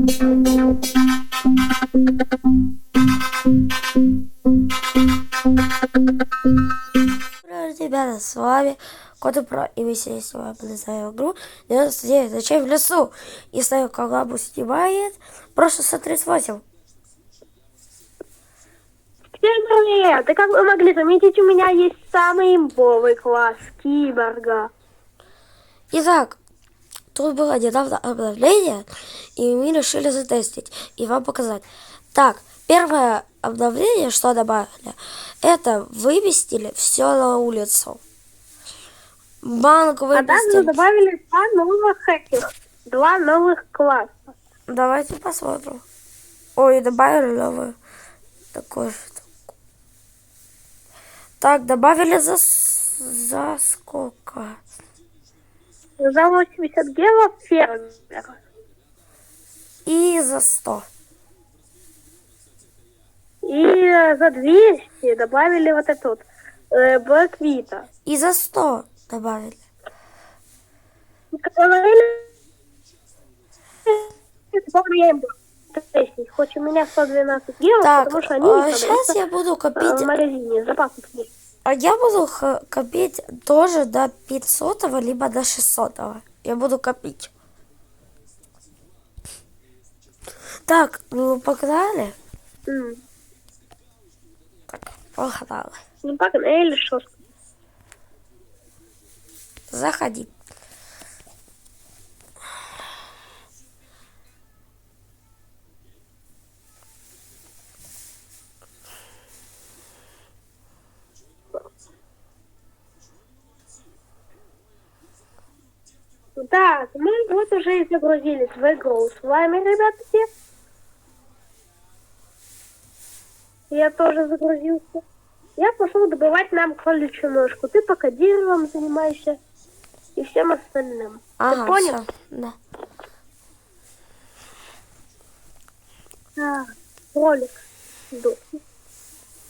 Привет, ребята, с вами Кот Про, и мы сегодня снимаем игру 99 ночей в лесу. И ставим коллабу снимает просто 138. Всем привет! И как вы могли заметить, у меня есть самый имбовый класс киборга. Итак, тут было недавно обновление, и мы решили затестить и вам показать. Так, первое обновление, что добавили, это вывести все на улицу. Банк А также выпустили. добавили два новых класса. Давайте посмотрим. Ой, добавили новую такую штуку. Так, добавили за сколько? За 80 гелов фермера. И за 100. И за 200 добавили вот этот Блэквита. И за 100 добавили. Как говорили, я им тестить. Хоть у меня 112 гелов, Так, потому что они сейчас я буду в копить. магазине запасов есть. А я буду копить тоже до 500 либо до 600. Я буду копить. Так, ну погнали. Так, погнали. Ну погнали, что? Заходи. Так, мы вот уже и загрузились в игру. С вами, ребятки. Я тоже загрузился. Я пошел добывать нам кроличью ножку. Ты пока деревом занимаешься и всем остальным. Ага, Ты понял? всё, да. Так, кролик сдохнет.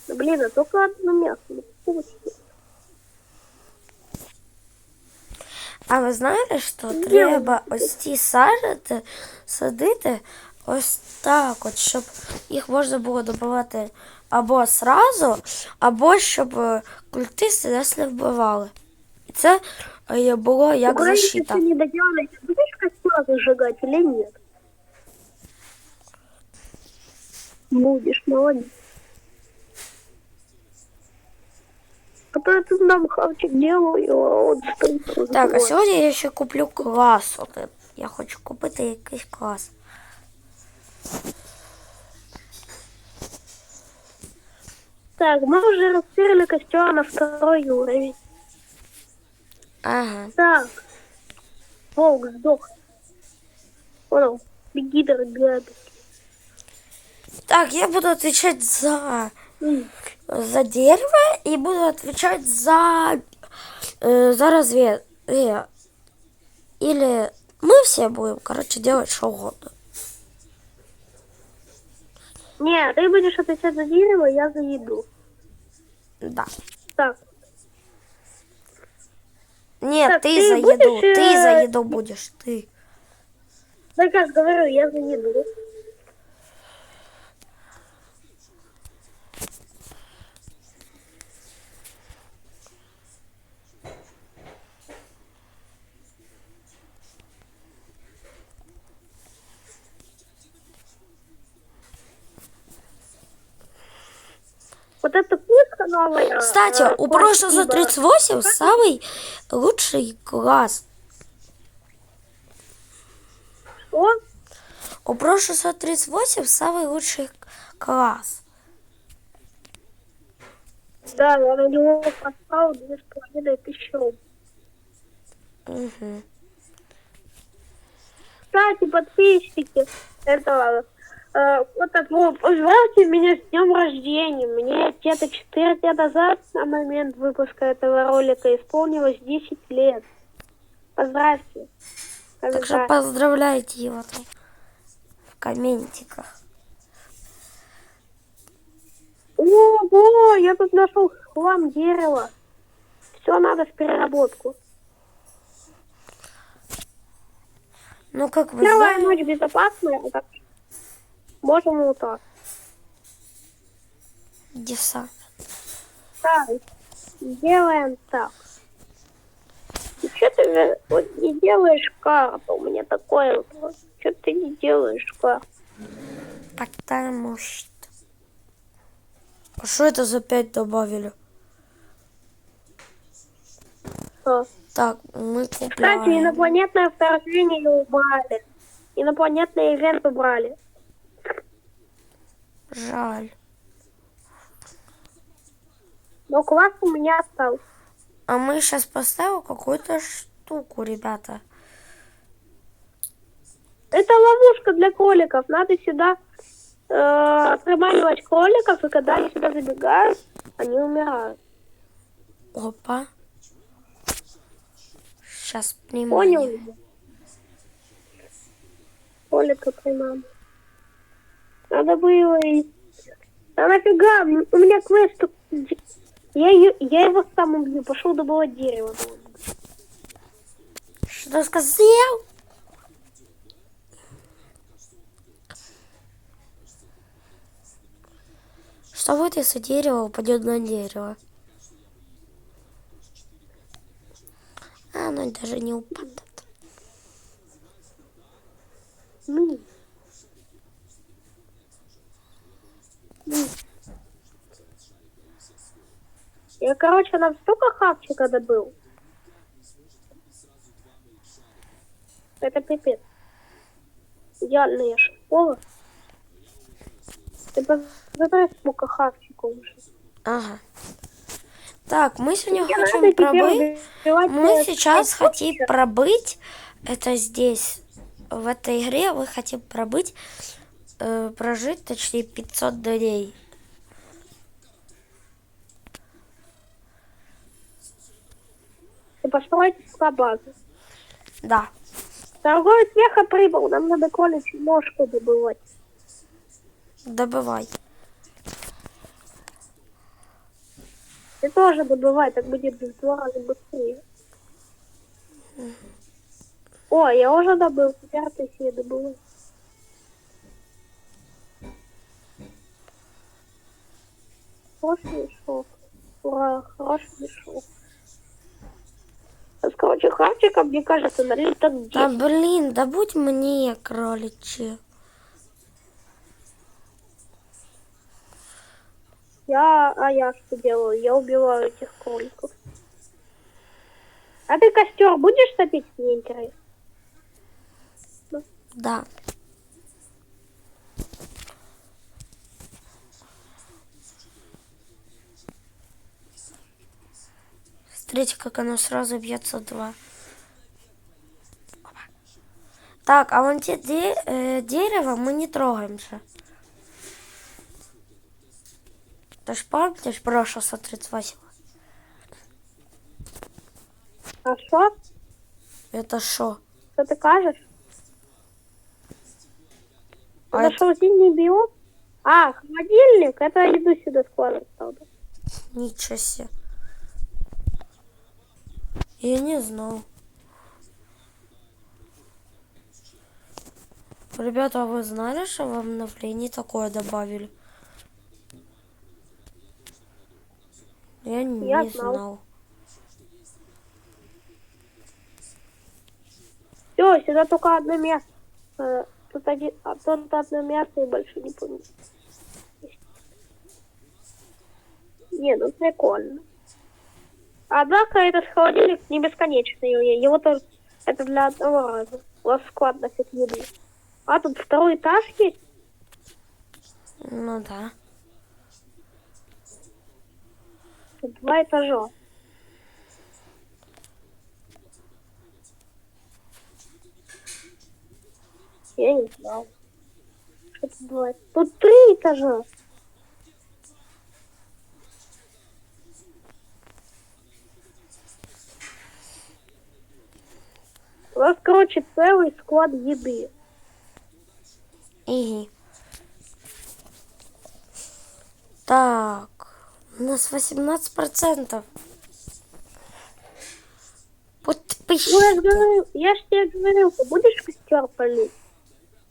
Ну, блин, а только одно мясо. Не получилось. А ви знаєте, що треба ось ці садити ось так от, щоб їх можна було добивати або сразу, або щоб культисти нас не вбивали. І це було як защита. Ты не доделанный. Ты будешь костер зажигать или нет? Будешь, молодец. А то я тут нам хавчик делаю, а он стоит. Так, а сьогодні я ще куплю клас. Я хочу купити якийсь клас. Так, мы уже распирили костер на 2-й уровень. Ага. Так. Волк сдох. Понял. Беги, дорогая. Так, я буду отвечать за дерево и буду отвечать за разведку. Или мы все будем, короче, делать что угодно. Не, ты будешь отвечать за дерево, я за еду. Да. Так. Нет, Так, ты ты за будешь, еду. Ты за еду будешь. Ты. Да как говорю, я за еду. Вот эта пушка новая. Кстати, у прошлого за 38 самый лучший класс. Что? У прошлого за 38 самый лучший класс. Да, я на него поставил 2500. Угу. Кстати, подписчики этого, вот так вот, поздравьте меня с днем рождения. Мне где-то 4 дня назад, на момент выпуска этого ролика, исполнилось 10 лет. Поздравьте. Так что поздравляйте его там в комментиках. Ого, я тут нашел хлам дерева. Все надо в переработку. Ну, как вы Первая знаете... ночь безопасная, а так Можем вот так. Десант. Так, делаем так. И что ты же вот не делаешь карту? У меня такой вопрос. Что ты не делаешь карту? Потому что... А что это за 5 добавили? Что? Так, мы Кстати, купляем. инопланетное вторжение убрали. Инопланетный ивент убрали. Жаль. Но класс у меня остался. А мы сейчас поставим какую-то штуку, ребята. Это ловушка для кроликов. Надо сюда приманивать кроликов, и когда они сюда забегают, они умирают. Опа. Сейчас Понял? внимание. меня? Кролика приманивать. Надо было и... А нафига? У меня квест... Я его сам убью. Пошел добывать дерево. Что сказал? Что будет, если дерево упадет на дерево? А оно даже не упадет. Ну. Ну. Я, короче, нам столько хавчика добыл. Это пипец. Идеальная школа. Ты посмотри, сколько хавчика уже. Ага. Так, мы сегодня Мне хотим надо теперь пробыть. убивать, Мы сейчас хотим хавчика. пробыть. Это здесь, в этой игре, вы хотим пробыть, прожить, точнее, 500 дней. И построить базу. Да. Торговец веха прибыл. Нам надо колледж ножку добывать. Добывай. Ты тоже добывай, так будет в 2 раза быстрее. О, я уже добыл, теперь ты себе добыл. Хороший мешок. Ура, хороший мешок. Короче, хавчика, мне кажется, налили так 10. Да блин, да будь мне, кроличи. Я что делаю? Я убиваю этих кроликов. А ты костер будешь топить? Мне интересно. Да. Смотрите, как оно сразу бьется 2. Так, а вон те дерево мы не трогаем же. Ты ж помнишь прошлое 138? А что? Это шо? Что ты кажешь? А Это что, зимний биом? А, холодильник? Это я иду сюда складывать надо. Ничего себе. Я не знал. Ребята, а вы знали, что в обновлении такое добавили? Я не знал. знал. Все, сюда только одно место. Тут одно место и больше не помню. Не, ну прикольно. Однако этот холодильник не бесконечный. Его только это для одного раза. У вас склад носит еды. А тут второй этаж есть. Ну да. Тут 2 этажа. Я не знал. Что тут бывает? Тут 3 этажа. У нас, короче, целый склад еды. Иги. Так. У нас 18%. Ну, я ж тебе говорил, ты будешь костер полить?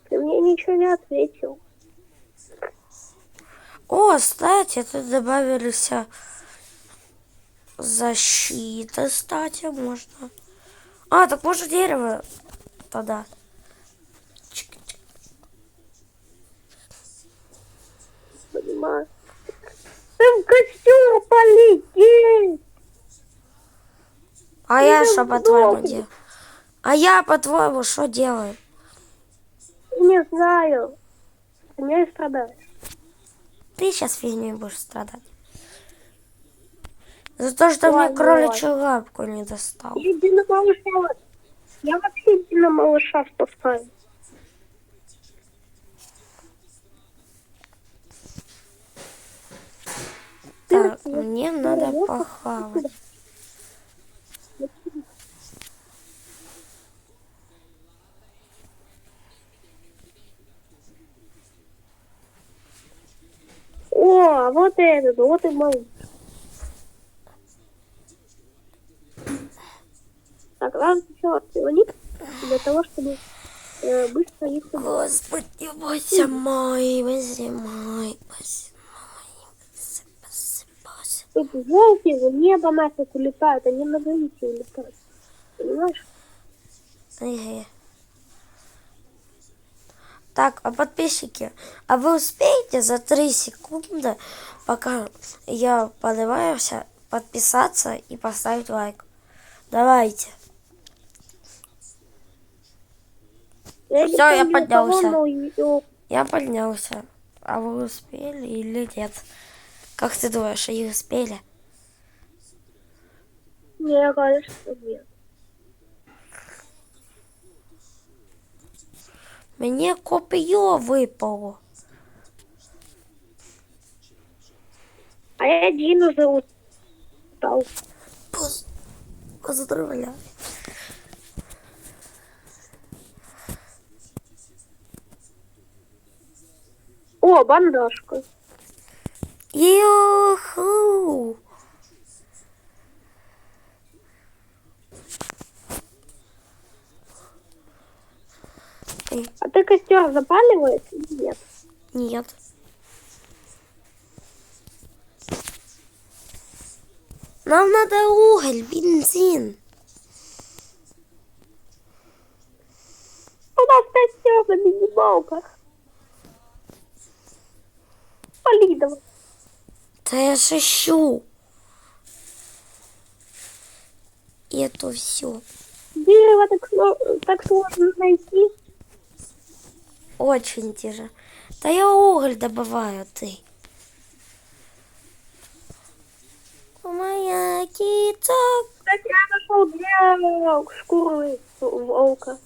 Ты мне ничего не ответил. О, кстати, тут добавились защита, кстати, можно. А, так может дерево тогда. Понимаю. Там костер полететь. А я что, Идем по-твоему, в дом. делаю? А я, по-твоему, что делаю? Не знаю. У меня и страдаю. Ты сейчас фигней будешь страдать. За то, что мне Ладно, кроличью лапку не достал. Иди на малыша. Я вообще иди на малыша спускаю. Так, мне надо похавать. О, а вот этот, вот и малыш. Так, надо еще отклонить для того, чтобы быстро их убить. Господи, боже мой, боже мой, боже мой. Тут волки в небо нафиг улетают, они на гаити улетают. Понимаешь? Ага. Так, а подписчики, а вы успеете за 3 секунды, пока я поднимаюсь, подписаться и поставить лайк? Давайте. Всё, я поднялся. Я поднялся. А вы успели или нет? Как ты думаешь, они успели? Не, конечно, нет. Мне копье выпало. А я Дину зовут. Стал. Поздравляю. О, бандажка. Юху! А ты костер запаливаешь или нет? Нет. Нам надо уголь, бензин. У нас костер на минималках. Пали давай. Да я же ищу. И это все. Дерево так сложно найти. Очень тяжело. Да я уголь добываю, ты. Моя кица. Так я нашел 2 шкуры волка.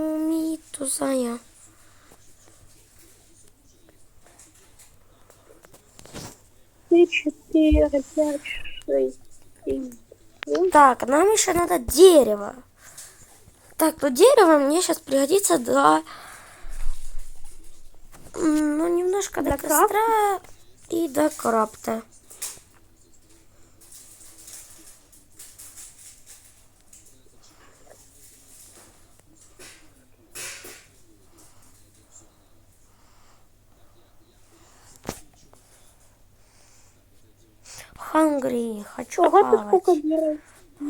Кумитузая. Три, 4, 5, 6, 7. Так, нам еще надо дерево. Так, ну дерево мне сейчас пригодится для... Ну, немножко до Для костра и до крафта. Hungry, хочу Ого, ты сколько хавать. дерев?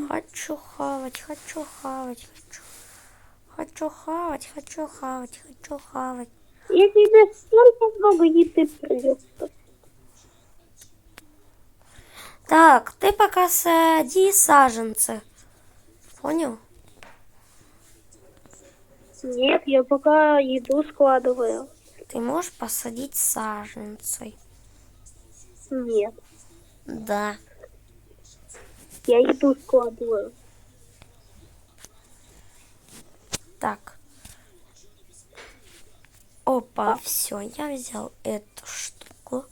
Хочу хавать, хочу хавать, хочу хавать, хочу хавать, хочу хавать. Я тебе столько много еды придется. Так, ты пока сади саженцы. Понял? Нет, я пока еду складываю. Ты можешь посадить саженцы. Нет, Да. я еду складываю. Так. Опа, все, я взял эту штуку.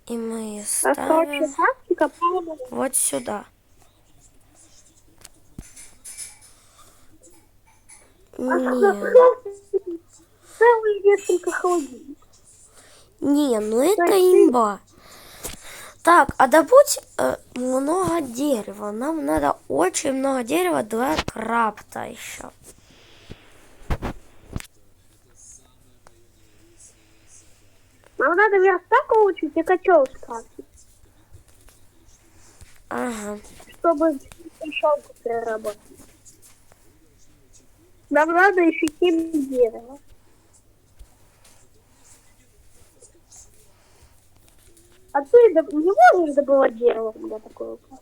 И мы ее А короче, ставим тактика полная. вот сюда. Не, Целые несколько холодильников. не, ну это Значит, имба. Так, а добудь много дерева. Нам надо очень много дерева для крафта еще. Нам надо верстак улучшить и котел скрафтить, Ага. чтобы шелку переработать. Нам надо еще 7 дерева. А ты не можешь добывать дерево, у меня такой вопрос.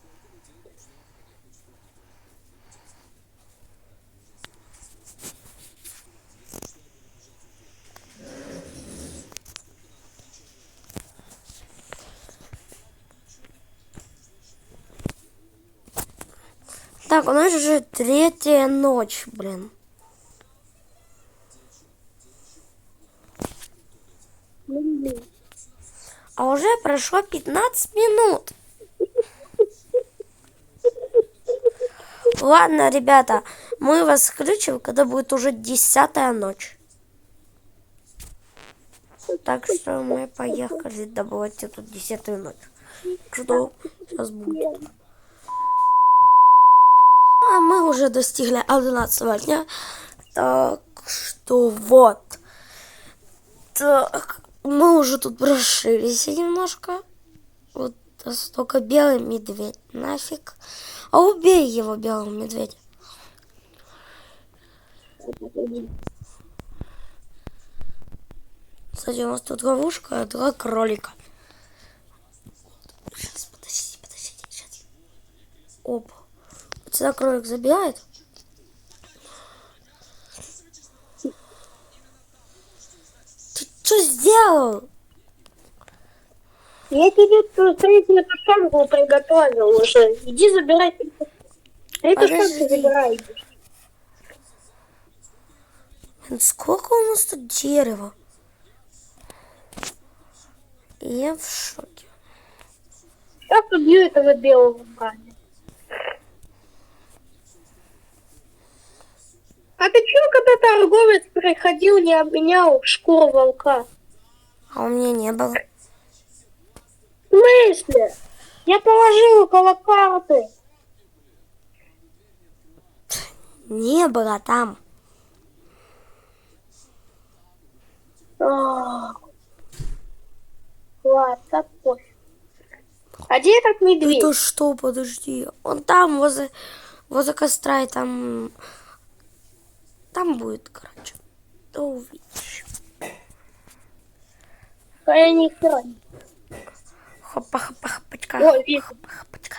Так, у нас уже 3-я ночь, блин. Блин. А уже прошло 15 минут. Ладно, ребята, мы вас включим, когда будет уже 10-я ночь. Так что мы поехали добывать эту 10-ю ночь. Что сейчас будет? А мы уже достигли 11-го дня. Так что вот. Так, мы уже тут прошились немножко. Вот столько белый медведь. Нафиг. А убей его, белого медведя. Кстати, у нас тут ловушка для кролика. Сейчас, подождите, сейчас. Оп. Вот сюда кролик забирает. Ты что сделал? Я тебе тут третью тушенку приготовил уже. Иди забирай. Эту Подожди. тушенку забирай. Блин, сколько у нас тут дерева? Я в шоке. Сейчас убью этого белого парня. А ты чё, когда торговец приходил, не обменял шкуру волка? А у меня не было. В смысле? Я положил около карты. Не было там. Ладно, так пофиг. А где этот медведь? Это что, подожди. Он там, возле костра, и там будет, короче. Да увидишь. А я не знаю. Хопа-хопа-хопачка. Ой, вижу. Хопа-хопачка.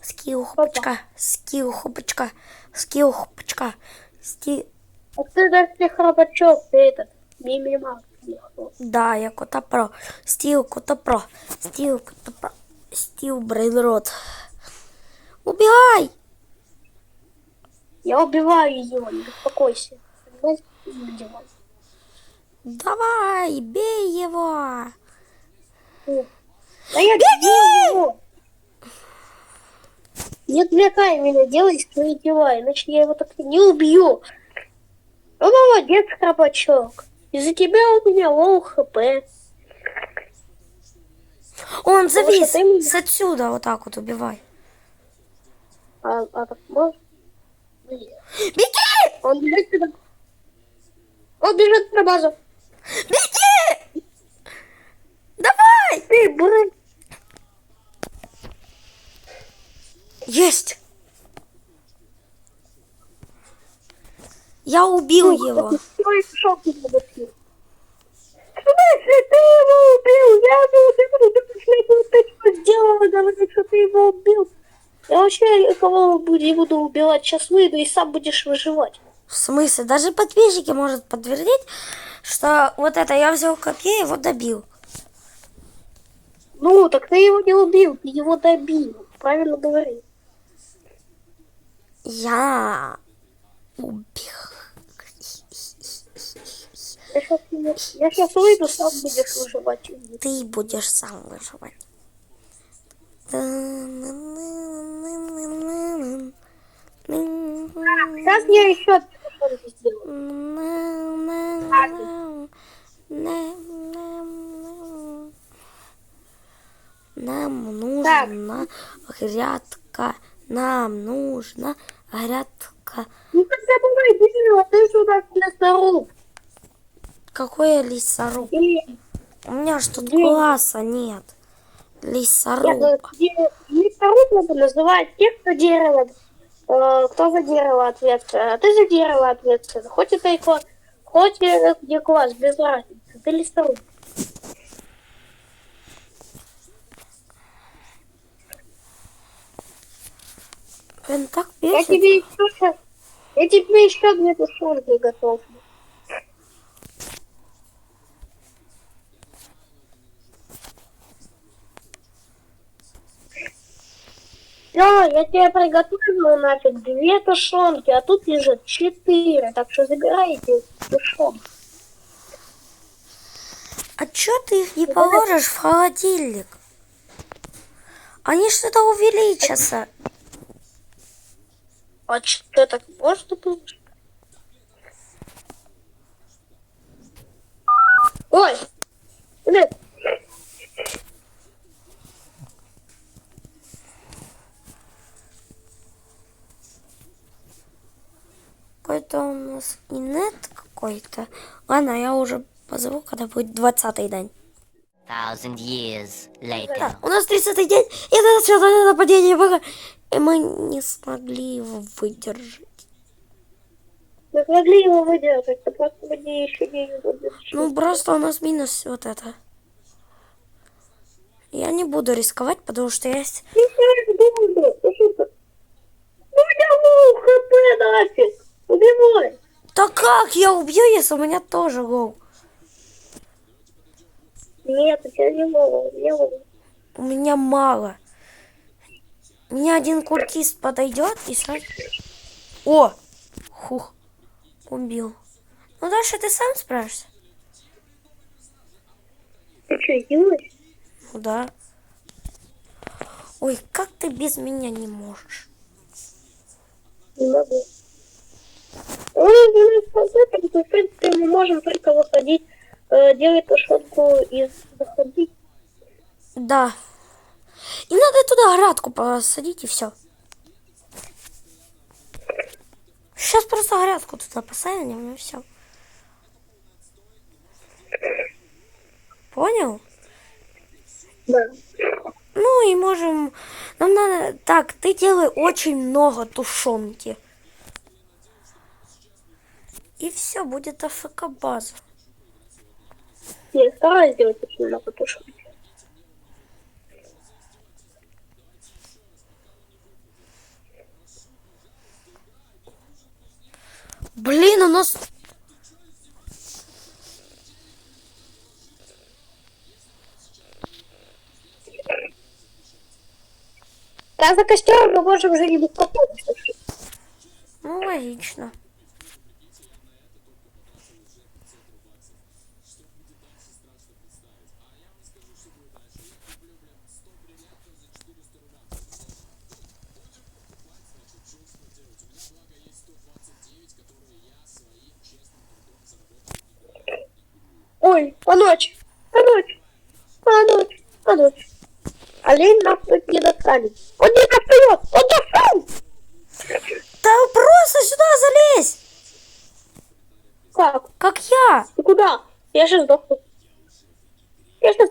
Скилл, хопачка. Скилл, хопачка. Скилл, хопачка. Скилл. А ты даже храбачок, ты этот, мимимак. Да, я Кота Про. Стил Кота Про. Стил Кота Про. Стил Брейнрод. Убегай! Я убиваю его, не беспокойся. Убивай. Давай, бей его! Да я бей его! Не отвлекай меня, делай свои дела, иначе я его так не убью. Ну, молодец, храбачок. Из-за тебя у меня лоу хп. Он завис! что ты меня- С отсюда вот так вот убивай. А так можно? Беги! Он бежит сюда. Он бежит на базу. Беги! Давай! Ты, блин. Есть! Я убил его. Ой, шел ты на бутылку. В смысле, ты его убил? Я его убил. Ты что сделала? Говорит, что ты его убил. Я вообще кого не буду убивать. Сейчас выйду и сам будешь выживать. В смысле? Даже подписчики может подтвердить, что вот это я взял копье и его добил. Ну, так ты его не убил, ты его добил. Правильно говори. Я убил. Я сейчас выйду, сам будешь выживать. Ты будешь сам выживать. Сейчас я еще что-то сделаю. Нам нужна грядка. Нам нужна грядка. Ну когда бывает дерево, ты же у нас лесоруб. Какой лесоруб? И У меня ж тут дерево. класса нет. Я Лесоруб. говорю, лесоруб надо называть тех, кто дерево, кто за дерево ответственен. А ты за дерево ответственен. Хоть это и класс, хоть и где класс, без разницы. Ты лесоруб. Блин, так Я бесит. тебе еще сейчас, я тебе еще 2 тушенки готов. Да, я тебе приготовила нафиг 2 тушенки, а тут лежит 4. Так что забирайте тушенку. А чё ты их не положишь в холодильник? Они что-то увеличатся. А что так можно было? Ой, блин, Какой-то у нас инет какой-то. Ладно, я уже позову, когда будет 20-й день. 1,000 years later. Да, у нас 30-й день, и это начало нападение было. И мы не смогли его выдержать. мы могли его выдержать, но просто мне еще не выдержать. Ну, просто у нас минус вот это. Я не буду рисковать, потому что есть... Ну, у меня лоу хп нафиг. Убивай. Да как я убью, если у меня тоже гол? Нет, у тебя не лоу, у меня лоу. У меня мало. Меня один культист подойдет и сразу... О! Хух. Убил. Ну, дальше ты сам справишься. Ты что, издеваешься? Ну да. Ой, как ты без меня не можешь? Не могу. В принципе, мы можем только выходить, делать тушенку и заходить. Да. И надо туда грядку посадить и все. Сейчас просто грядку туда посадим и все. Понял? Да. Ну и можем... Нам надо... Так, ты делай очень много тушенки. И все, будет АФК-база. Я стараюсь сделать очень много тушенки. Блин, у нас... А за костером мы можем уже не беспокоиться. Ну, логично. Ой, а ночь, а ночь, а ночь, а ночь. Олень нас тут не достанет. Он не достает, он достал! Да просто сюда залезь! Как? Как я! Ты куда? Я же сдохну. Я сейчас...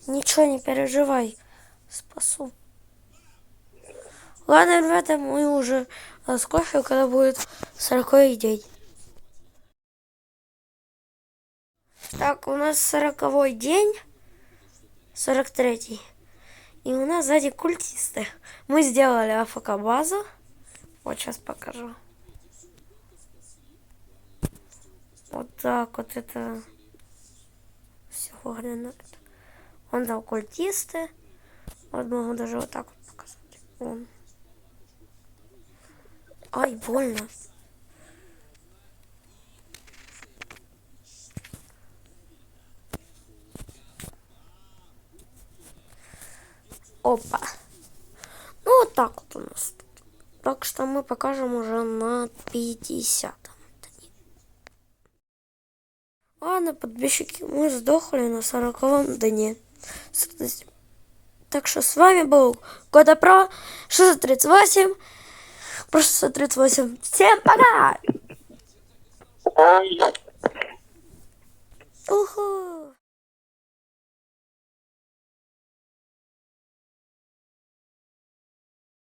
Ничего не переживай. Спасу. Ладно, ребята, мы уже скоро, когда будет 40-й день. Так, у нас 40-й день. 43-й. И у нас сзади культисты. Мы сделали АФК-базу. Вот сейчас покажу. Вот так вот это все выглядит. Он там культисты. Вот могу даже вот так вот показать. Вон. Ай, больно. Опа. Ну, вот так вот у нас. Так что мы покажем уже на 50-м. Ладно, подписчики, мы сдохли на 40-м дне. Так что с вами был Кода Про 638. Про 638. Всем пока! Уху!